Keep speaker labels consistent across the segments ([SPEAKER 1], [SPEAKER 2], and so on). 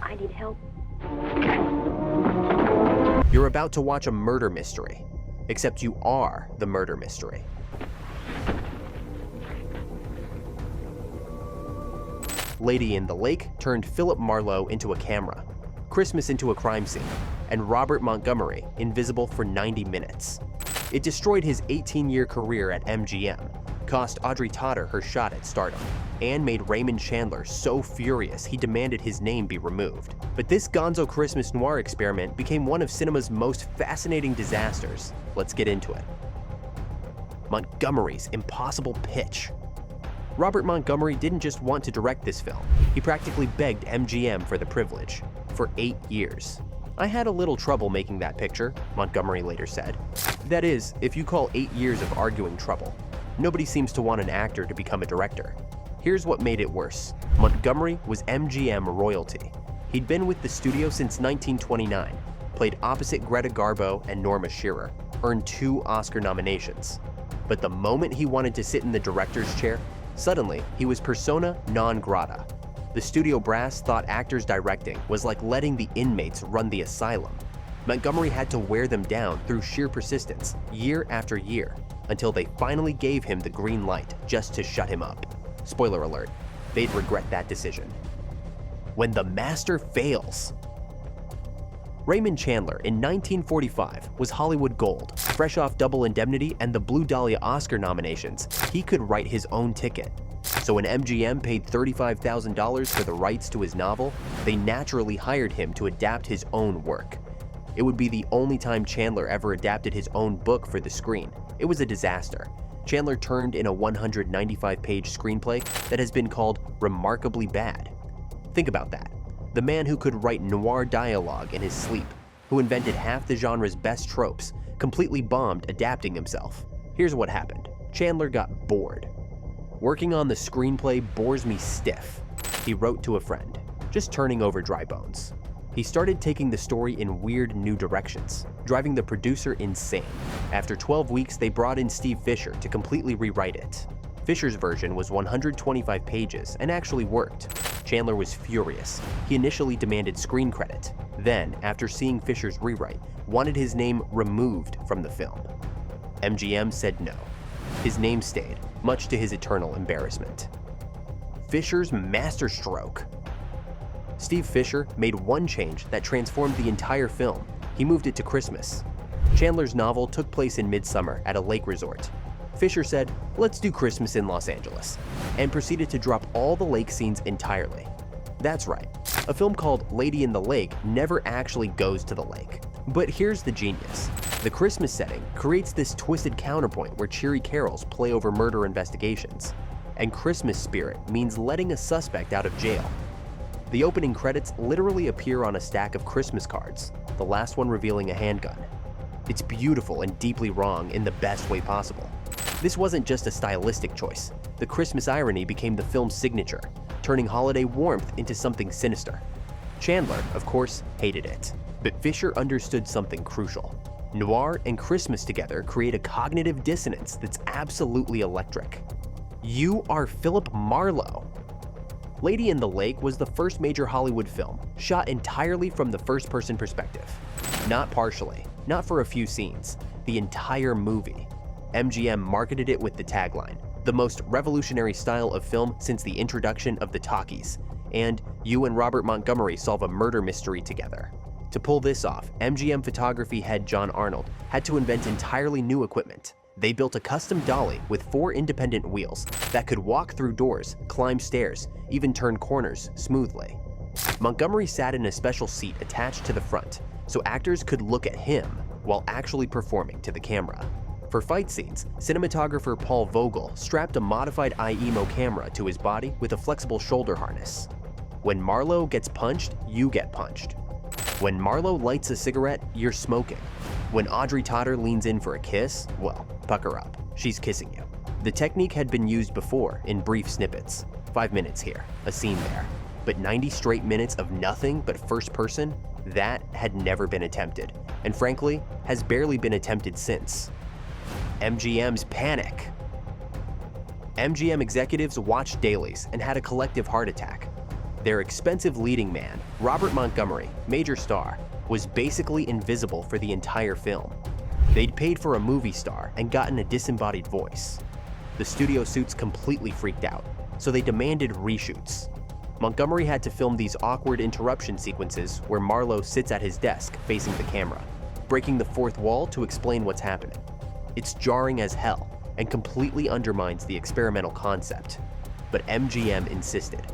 [SPEAKER 1] I need help.
[SPEAKER 2] You're about to watch a murder mystery, except you are the murder mystery. Lady in the Lake turned Philip Marlowe into a camera, Christmas into a crime scene, and Robert Montgomery invisible for 90 minutes. It destroyed his 18-year career at MGM, cost Audrey Totter her shot at stardom, and made Raymond Chandler so furious he demanded his name be removed. But this gonzo Christmas noir experiment became one of cinema's most fascinating disasters. Let's get into it. Montgomery's impossible pitch. Robert Montgomery didn't just want to direct this film, he practically begged MGM for the privilege, for 8 years. "I had a little trouble making that picture," Montgomery later said. That is, if you call 8 years of arguing trouble. Nobody seems to want an actor to become a director. Here's what made it worse. Montgomery was MGM royalty. He'd been with the studio since 1929, played opposite Greta Garbo and Norma Shearer, earned 2 Oscar nominations. But the moment he wanted to sit in the director's chair, suddenly he was persona non grata. The studio brass thought actors directing was like letting the inmates run the asylum. Montgomery had to wear them down through sheer persistence, year after year, until they finally gave him the green light just to shut him up. Spoiler alert, they'd regret that decision. When the master fails. Raymond Chandler in 1945 was Hollywood gold. Fresh off Double Indemnity and the Blue Dahlia Oscar nominations, he could write his own ticket. So when MGM paid $35,000 for the rights to his novel, they naturally hired him to adapt his own work. It would be the only time Chandler ever adapted his own book for the screen. It was a disaster. Chandler turned in a 195-page screenplay that has been called remarkably bad. Think about that. The man who could write noir dialogue in his sleep, who invented half the genre's best tropes, completely bombed adapting himself. Here's what happened. Chandler got bored. "Working on the screenplay bores me stiff," he wrote to a friend, just turning over dry bones. He started taking the story in weird new directions, driving the producer insane. After 12 weeks, they brought in Steve Fisher to completely rewrite it. Fisher's version was 125 pages and actually worked. Chandler was furious. He initially demanded screen credit. Then, after seeing Fisher's rewrite, wanted his name removed from the film. MGM said no. His name stayed, much to his eternal embarrassment. Fisher's masterstroke. Steve Fisher made one change that transformed the entire film. He moved it to Christmas. Chandler's novel took place in midsummer at a lake resort. Fisher said, "Let's do Christmas in Los Angeles," and proceeded to drop all the lake scenes entirely. That's right, a film called Lady in the Lake never actually goes to the lake. But here's the genius. The Christmas setting creates this twisted counterpoint where cheery carols play over murder investigations. And Christmas spirit means letting a suspect out of jail. The opening credits literally appear on a stack of Christmas cards, the last one revealing a handgun. It's beautiful and deeply wrong in the best way possible. This wasn't just a stylistic choice. The Christmas irony became the film's signature, turning holiday warmth into something sinister. Chandler, of course, hated it. But Fisher understood something crucial. Noir and Christmas together create a cognitive dissonance that's absolutely electric. You are Philip Marlowe. Lady in the Lake was the first major Hollywood film shot entirely from the first-person perspective. Not partially, not for a few scenes, the entire movie. MGM marketed it with the tagline, "The most revolutionary style of film since the introduction of the talkies," and "You and Robert Montgomery solve a murder mystery together." To pull this off, MGM photography head John Arnold had to invent entirely new equipment. They built a custom dolly with 4 independent wheels that could walk through doors, climb stairs, even turn corners smoothly. Montgomery sat in a special seat attached to the front, so actors could look at him while actually performing to the camera. For fight scenes, cinematographer Paul Vogel strapped a modified IEMO camera to his body with a flexible shoulder harness. When Marlowe gets punched, you get punched. When Marlowe lights a cigarette, you're smoking. When Audrey Totter leans in for a kiss, well, pucker up, she's kissing you. The technique had been used before in brief snippets, 5 minutes here, a scene there. But 90 straight minutes of nothing but first person, that had never been attempted, and frankly, has barely been attempted since. MGM's panic. MGM executives watched dailies and had a collective heart attack. Their expensive leading man, Robert Montgomery, major star, was basically invisible for the entire film. They'd paid for a movie star and gotten a disembodied voice. The studio suits completely freaked out, so they demanded reshoots. Montgomery had to film these awkward interruption sequences where Marlowe sits at his desk facing the camera, breaking the fourth wall to explain what's happening. It's jarring as hell and completely undermines the experimental concept, but MGM insisted.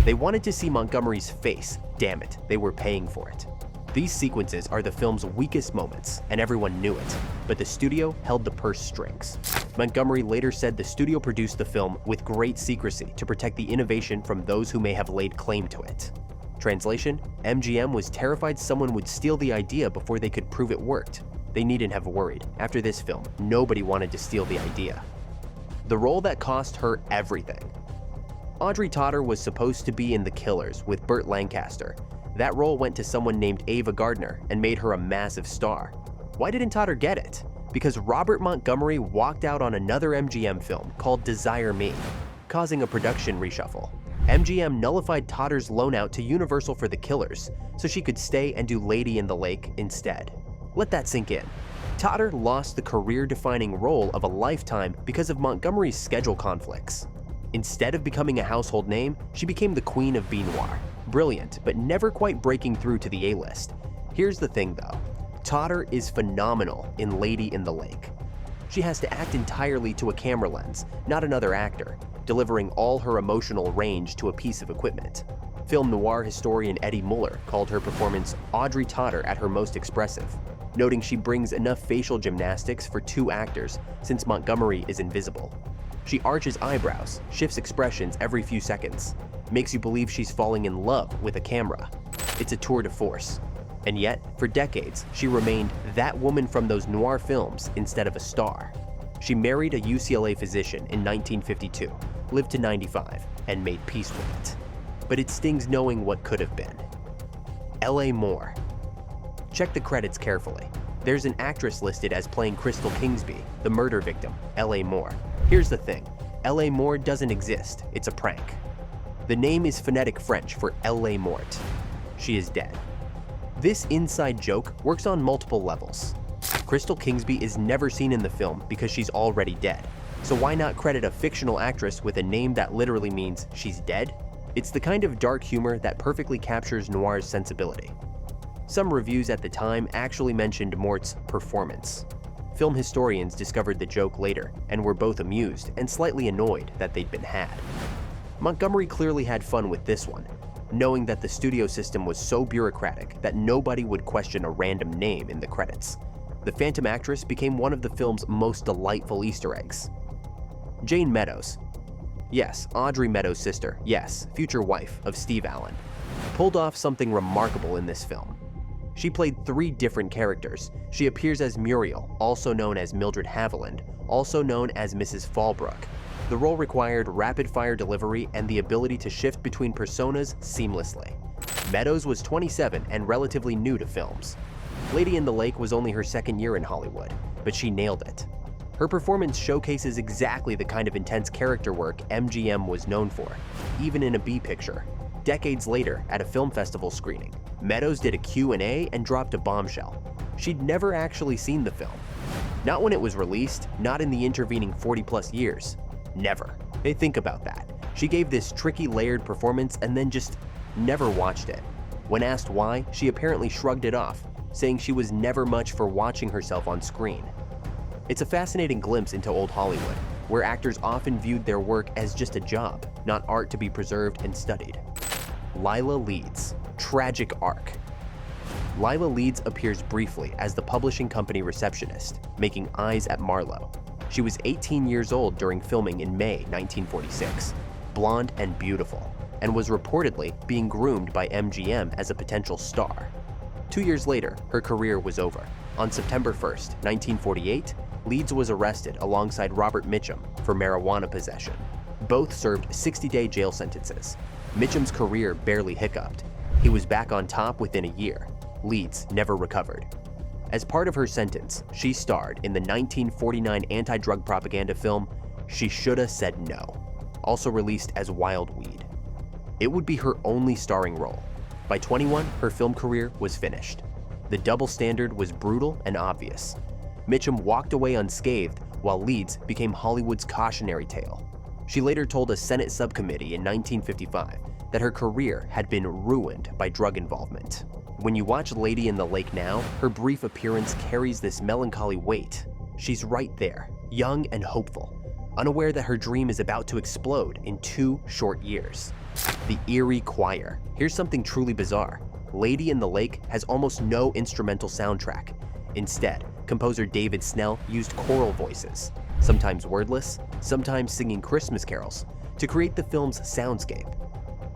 [SPEAKER 2] They wanted to see Montgomery's face, damn it, they were paying for it. These sequences are the film's weakest moments, and everyone knew it, but the studio held the purse strings. Montgomery later said the studio produced the film with great secrecy to protect the innovation from those who may have laid claim to it. Translation: MGM was terrified someone would steal the idea before they could prove it worked. They needn't have worried. After this film, nobody wanted to steal the idea. The role that cost her everything. Audrey Totter was supposed to be in The Killers with Burt Lancaster. That role went to someone named Ava Gardner and made her a massive star. Why didn't Totter get it? Because Robert Montgomery walked out on another MGM film called Desire Me, causing a production reshuffle. MGM nullified Totter's loan out to Universal for The Killers, so she could stay and do Lady in the Lake instead. Let that sink in. Totter lost the career-defining role of a lifetime because of Montgomery's schedule conflicts. Instead of becoming a household name, she became the queen of B-noir. Brilliant, but never quite breaking through to the A-list. Here's the thing though, Totter is phenomenal in Lady in the Lake. She has to act entirely to a camera lens, not another actor, delivering all her emotional range to a piece of equipment. Film noir historian Eddie Muller called her performance Audrey Totter at her most expressive, noting she brings enough facial gymnastics for two actors since Montgomery is invisible. She arches eyebrows, shifts expressions every few seconds, makes you believe she's falling in love with a camera. It's a tour de force. And yet, for decades, she remained that woman from those noir films instead of a star. She married a UCLA physician in 1952, lived to 95, and made peace with it. But it stings knowing what could have been. Ellay Mort. Check the credits carefully. There's an actress listed as playing Crystal Kingsby, the murder victim, Ellay Mort. Here's the thing, Ellay Mort doesn't exist, it's a prank. The name is phonetic French for Ellay Mort. She is dead. This inside joke works on multiple levels. Crystal Kingsby is never seen in the film because she's already dead. So why not credit a fictional actress with a name that literally means she's dead? It's the kind of dark humor that perfectly captures noir's sensibility. Some reviews at the time actually mentioned Mort's performance. Film historians discovered the joke later and were both amused and slightly annoyed that they'd been had. Montgomery clearly had fun with this one, knowing that the studio system was so bureaucratic that nobody would question a random name in the credits. The Phantom actress became one of the film's most delightful Easter eggs. Jane Meadows. Yes, Audrey Meadows' sister, yes, future wife of Steve Allen, pulled off something remarkable in this film. She played 3 different characters. She appears as Muriel, also known as Mildred Haviland, also known as Mrs. Fallbrook. The role required rapid-fire delivery and the ability to shift between personas seamlessly. Meadows was 27 and relatively new to films. Lady in the Lake was only her second year in Hollywood, but she nailed it. Her performance showcases exactly the kind of intense character work MGM was known for, even in a B picture. Decades later, at a film festival screening, Meadows did a Q&A and dropped a bombshell. She'd never actually seen the film. Not when it was released, not in the intervening 40+ years. Never. Hey, think about that. She gave this tricky layered performance and then just never watched it. When asked why, she apparently shrugged it off, saying she was never much for watching herself on screen. It's a fascinating glimpse into old Hollywood, where actors often viewed their work as just a job, not art to be preserved and studied. Lila Leeds. Tragic arc. Lila Leeds appears briefly as the publishing company receptionist, making eyes at Marlowe. She was 18 years old during filming in May 1946, blonde and beautiful, and was reportedly being groomed by MGM as a potential star. 2 years later, her career was over. On September 1st, 1948, Leeds was arrested alongside Robert Mitchum for marijuana possession. Both served 60-day jail sentences. Mitchum's career barely hiccuped. He was back on top within a year. Leeds never recovered. As part of her sentence, she starred in the 1949 anti-drug propaganda film She Shoulda Said No, also released as Wild Weed. It would be her only starring role. By 21, her film career was finished. The double standard was brutal and obvious. Mitchum walked away unscathed, while Leeds became Hollywood's cautionary tale. She later told a Senate subcommittee in 1955 that her career had been ruined by drug involvement. When you watch Lady in the Lake now, her brief appearance carries this melancholy weight. She's right there, young and hopeful, unaware that her dream is about to explode in 2 short years. The eerie choir. Here's something truly bizarre. Lady in the Lake has almost no instrumental soundtrack. Instead, composer David Snell used choral voices, sometimes wordless, sometimes singing Christmas carols, to create the film's soundscape.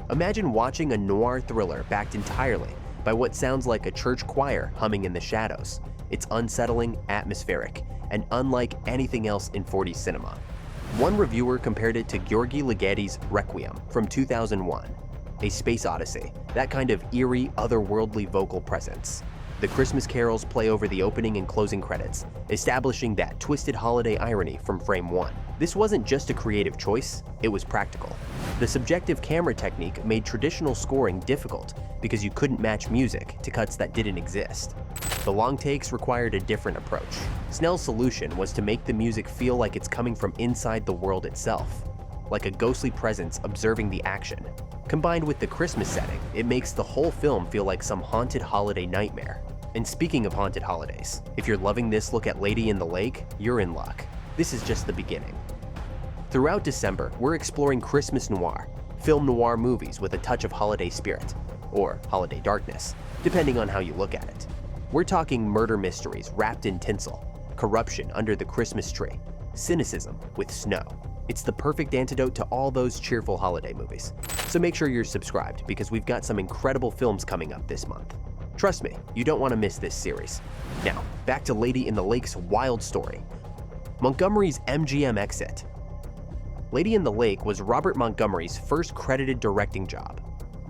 [SPEAKER 2] Imagine watching a noir thriller backed entirely by what sounds like a church choir humming in the shadows. It's unsettling, atmospheric, and unlike anything else in 40s cinema. One reviewer compared it to György Ligeti's Requiem from 2001, a space odyssey, that kind of eerie, otherworldly vocal presence. The Christmas carols play over the opening and closing credits, establishing that twisted holiday irony from frame 1. This wasn't just a creative choice, it was practical. The subjective camera technique made traditional scoring difficult because you couldn't match music to cuts that didn't exist. The long takes required a different approach. Snell's solution was to make the music feel like it's coming from inside the world itself, like a ghostly presence observing the action. Combined with the Christmas setting, it makes the whole film feel like some haunted holiday nightmare. And speaking of haunted holidays, if you're loving this look at Lady in the Lake, you're in luck. This is just the beginning. Throughout December, we're exploring Christmas noir, film noir movies with a touch of holiday spirit, or holiday darkness, depending on how you look at it. We're talking murder mysteries wrapped in tinsel, corruption under the Christmas tree, cynicism with snow. It's the perfect antidote to all those cheerful holiday movies. So make sure you're subscribed because we've got some incredible films coming up this month. Trust me, you don't want to miss this series. Now, back to Lady in the Lake's wild story. Montgomery's MGM exit. Lady in the Lake was Robert Montgomery's first credited directing job.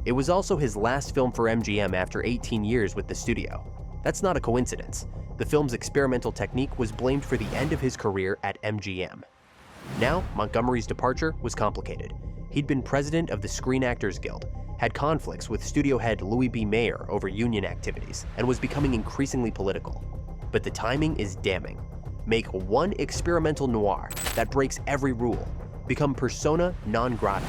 [SPEAKER 2] It was also his last film for MGM after 18 years with the studio. That's not a coincidence. The film's experimental technique was blamed for the end of his career at MGM. Now, Montgomery's departure was complicated. He'd been president of the Screen Actors Guild, had conflicts with studio head Louis B. Mayer over union activities, and was becoming increasingly political. But the timing is damning. Make one experimental noir that breaks every rule, become persona non grata.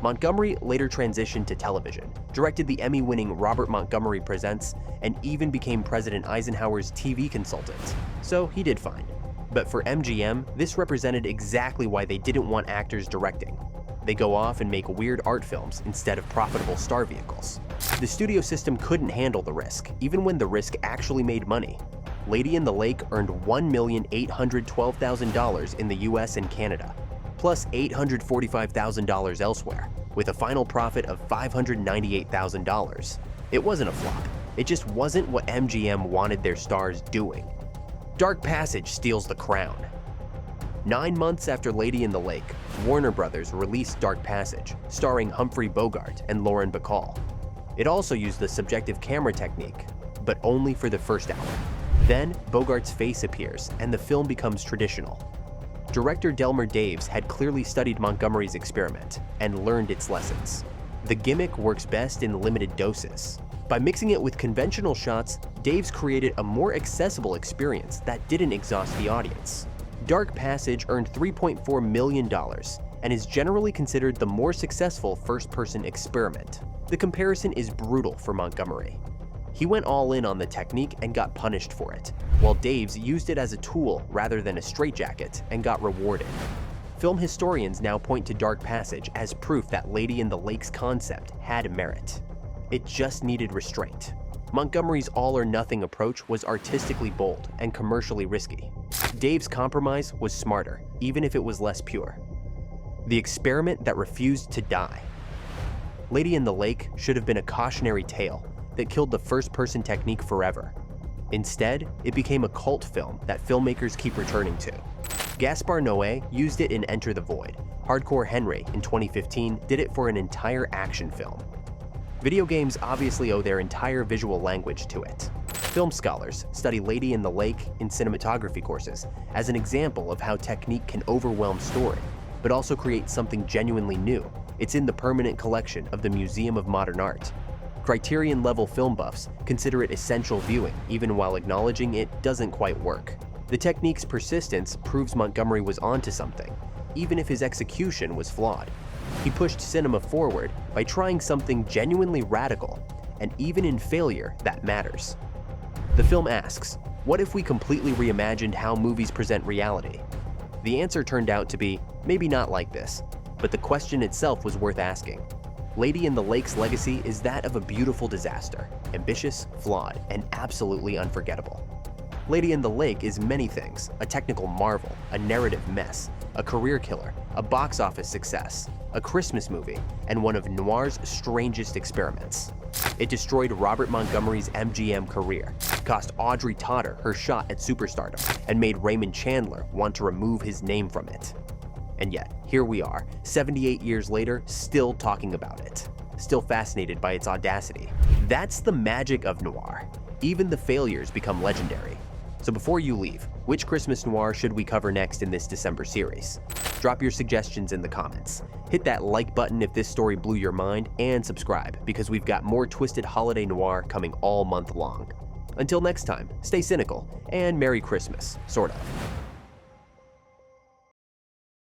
[SPEAKER 2] Montgomery later transitioned to television, directed the Emmy-winning Robert Montgomery Presents, and even became President Eisenhower's TV consultant. So he did fine. But for MGM, this represented exactly why they didn't want actors directing. They go off and make weird art films instead of profitable star vehicles. The studio system couldn't handle the risk, even when the risk actually made money. Lady in the Lake earned $1,812,000 in the US and Canada, plus $845,000 elsewhere, with a final profit of $598,000. It wasn't a flop. It just wasn't what MGM wanted their stars doing. Dark Passage steals the crown. 9 months after Lady in the Lake, Warner Brothers released Dark Passage, starring Humphrey Bogart and Lauren Bacall. It also used the subjective camera technique, but only for the first hour. Then, Bogart's face appears, and the film becomes traditional. Director Delmer Daves had clearly studied Montgomery's experiment and learned its lessons. The gimmick works best in limited doses. By mixing it with conventional shots, Daves created a more accessible experience that didn't exhaust the audience. Dark Passage earned $3.4 million and is generally considered the more successful first-person experiment. The comparison is brutal for Montgomery. He went all in on the technique and got punished for it, while Daves used it as a tool rather than a straitjacket and got rewarded. Film historians now point to Dark Passage as proof that Lady in the Lake's concept had merit. It just needed restraint. Montgomery's all-or-nothing approach was artistically bold and commercially risky. Dave's compromise was smarter, even if it was less pure. The experiment that refused to die. Lady in the Lake should have been a cautionary tale that killed the first-person technique forever. Instead, it became a cult film that filmmakers keep returning to. Gaspar Noé used it in Enter the Void. Hardcore Henry in 2015 did it for an entire action film. Video games obviously owe their entire visual language to it. Film scholars study Lady in the Lake in cinematography courses as an example of how technique can overwhelm story, but also create something genuinely new, It's in the permanent collection of the Museum of Modern Art. Criterion-level film buffs consider it essential viewing, even while acknowledging it doesn't quite work. The technique's persistence proves Montgomery was onto something, even if his execution was flawed. He pushed cinema forward by trying something genuinely radical, and even in failure, that matters. The film asks, what if we completely reimagined how movies present reality? The answer turned out to be, maybe not like this, but the question itself was worth asking. Lady in the Lake's legacy is that of a beautiful disaster, ambitious, flawed, and absolutely unforgettable. Lady in the Lake is many things: a technical marvel, a narrative mess, a career killer, a box office success, a Christmas movie, and one of noir's strangest experiments. It destroyed Robert Montgomery's MGM career, cost Audrey Totter her shot at superstardom, and made Raymond Chandler want to remove his name from it. And yet, here we are, 78 years later, still talking about it, still fascinated by its audacity. That's the magic of noir. Even the failures become legendary. So before you leave, which Christmas noir should we cover next in this December series? Drop your suggestions in the comments. Hit that like button if this story blew your mind, and subscribe, because we've got more twisted holiday noir coming all month long. Until next time, stay cynical, and Merry Christmas, sort of.